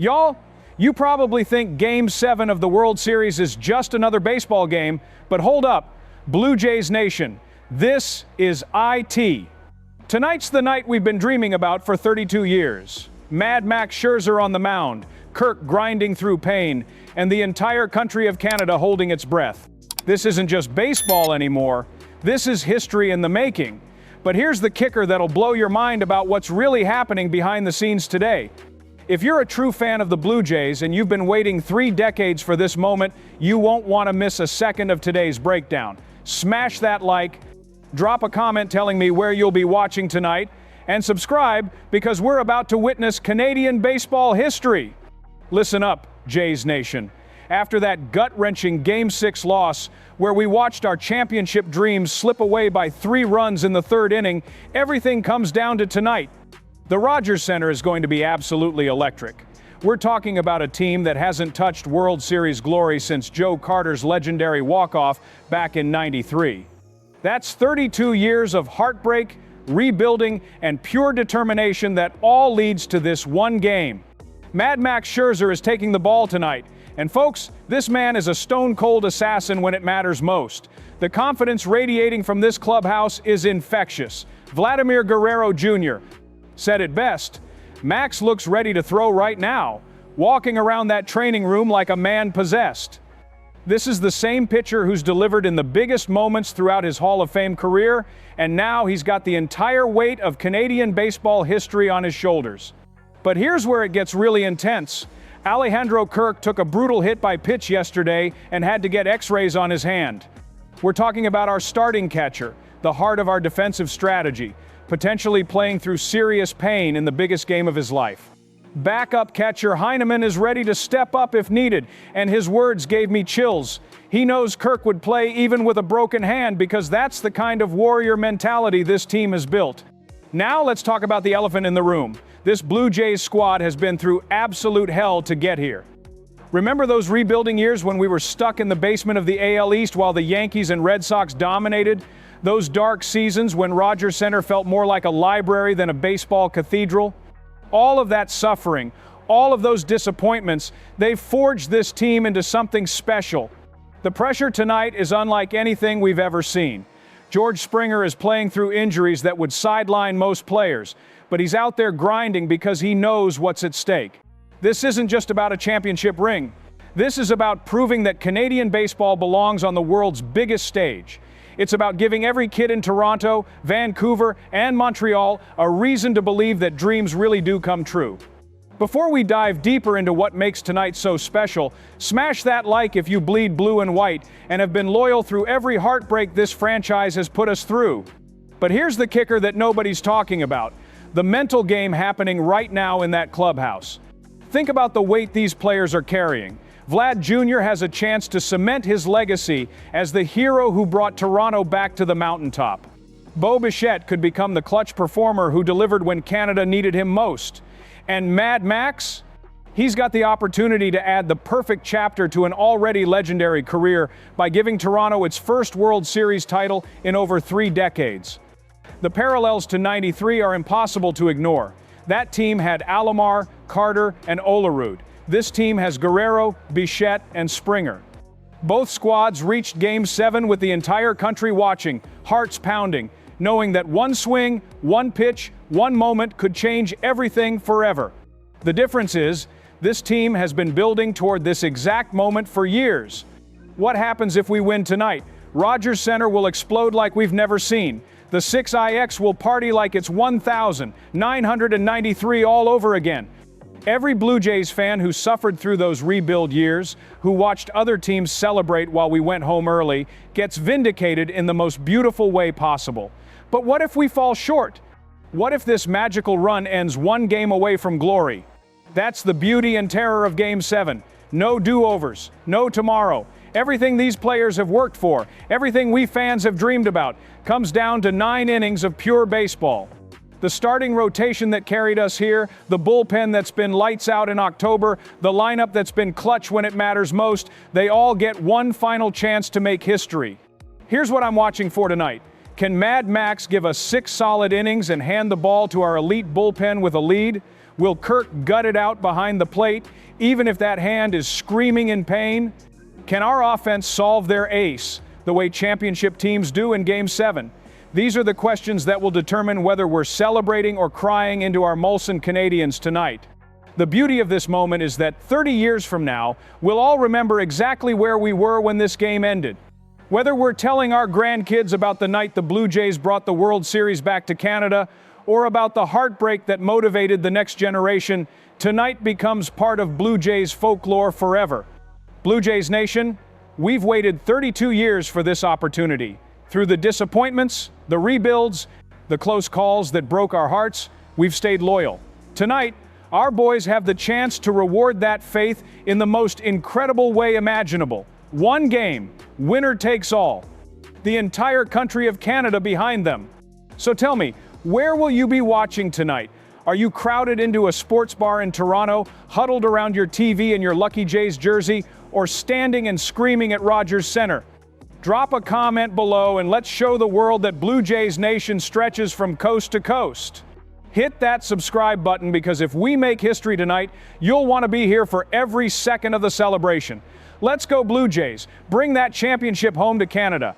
Y'all, you probably think Game 7 of the World Series is just another baseball game, but hold up, Blue Jays Nation, this is IT. Tonight's the night we've been dreaming about for 32 years. Mad Max Scherzer on the mound, Kirk grinding through pain, and the entire country of Canada holding its breath. This isn't just baseball anymore, this is history in the making. But here's the kicker that'll blow your mind about what's really happening behind the scenes today. If you're a true fan of the Blue Jays and you've been waiting 3 decades for this moment, you won't want to miss a second of today's breakdown. Smash that like, drop a comment telling me where you'll be watching tonight, and subscribe because we're about to witness Canadian baseball history. Listen up, Jays Nation. After that gut-wrenching Game 6 loss, where we watched our championship dreams slip away by 3 runs in the 3rd inning, everything comes down to tonight. The Rogers Center is going to be absolutely electric. We're talking about a team that hasn't touched World Series glory since Joe Carter's legendary walk-off back in '93. That's 32 years of heartbreak, rebuilding, and pure determination that all leads to this one game. Mad Max Scherzer is taking the ball tonight. And folks, this man is a stone-cold assassin when it matters most. The confidence radiating from this clubhouse is infectious. Vladimir Guerrero Jr. said it best. Max looks ready to throw right now, walking around that training room like a man possessed. This is the same pitcher who's delivered in the biggest moments throughout his Hall of Fame career, and now he's got the entire weight of Canadian baseball history on his shoulders. But here's where it gets really intense. Alejandro Kirk took a brutal hit by pitch yesterday and had to get x-rays on his hand. We're talking about our starting catcher, the heart of our defensive strategy, potentially playing through serious pain in the biggest game of his life. Backup catcher Heineman is ready to step up if needed, and his words gave me chills. He knows Kirk would play even with a broken hand because that's the kind of warrior mentality this team has built. Now let's talk about the elephant in the room. This Blue Jays squad has been through absolute hell to get here. Remember those rebuilding years when we were stuck in the basement of the AL East while the Yankees and Red Sox dominated? Those dark seasons when Rogers Center felt more like a library than a baseball cathedral? All of that suffering, all of those disappointments, they've forged this team into something special. The pressure tonight is unlike anything we've ever seen. George Springer is playing through injuries that would sideline most players, but he's out there grinding because he knows what's at stake. This isn't just about a championship ring. This is about proving that Canadian baseball belongs on the world's biggest stage. It's about giving every kid in Toronto, Vancouver, and Montreal a reason to believe that dreams really do come true. Before we dive deeper into what makes tonight so special, smash that like if you bleed blue and white and have been loyal through every heartbreak this franchise has put us through. But here's the kicker that nobody's talking about: the mental game happening right now in that clubhouse. Think about the weight these players are carrying. Vlad Jr. has a chance to cement his legacy as the hero who brought Toronto back to the mountaintop. Bo Bichette could become the clutch performer who delivered when Canada needed him most. And Mad Max? He's got the opportunity to add the perfect chapter to an already legendary career by giving Toronto its first World Series title in over 3 decades. The parallels to '93 are impossible to ignore. That team had Alomar, Carter, and Olerud. This team has Guerrero, Bichette, and Springer. Both squads reached Game 7 with the entire country watching, hearts pounding, knowing that one swing, one pitch, one moment could change everything forever. The difference is, this team has been building toward this exact moment for years. What happens if we win tonight? Rogers Center will explode like we've never seen. The 6IX will party like it's 1,993 all over again. Every Blue Jays fan who suffered through those rebuild years, who watched other teams celebrate while we went home early, gets vindicated in the most beautiful way possible. But what if we fall short? What if this magical run ends one game away from glory? That's the beauty and terror of Game 7. No do-overs, no tomorrow. Everything these players have worked for, everything we fans have dreamed about, comes down to 9 innings of pure baseball. The starting rotation that carried us here, the bullpen that's been lights out in October, the lineup that's been clutch when it matters most, they all get one final chance to make history. Here's what I'm watching for tonight. Can Mad Max give us 6 solid innings and hand the ball to our elite bullpen with a lead? Will Kirk gut it out behind the plate, even if that hand is screaming in pain? Can our offense solve their ace, the way championship teams do in Game 7? These are the questions that will determine whether we're celebrating or crying into our Molson Canadiens tonight. The beauty of this moment is that 30 years from now, we'll all remember exactly where we were when this game ended. Whether we're telling our grandkids about the night the Blue Jays brought the World Series back to Canada, or about the heartbreak that motivated the next generation, tonight becomes part of Blue Jays folklore forever. Blue Jays Nation, we've waited 32 years for this opportunity. Through the disappointments, the rebuilds, the close calls that broke our hearts, we've stayed loyal. Tonight, our boys have the chance to reward that faith in the most incredible way imaginable. One game, winner takes all. The entire country of Canada behind them. So tell me, where will you be watching tonight? Are you crowded into a sports bar in Toronto, huddled around your TV in your Lucky Jays jersey, or standing and screaming at Rogers Centre? Drop a comment below and let's show the world that Blue Jays Nation stretches from coast to coast. Hit that subscribe button, because if we make history tonight, you'll want to be here for every second of the celebration. Let's go Blue Jays. Bring that championship home to Canada.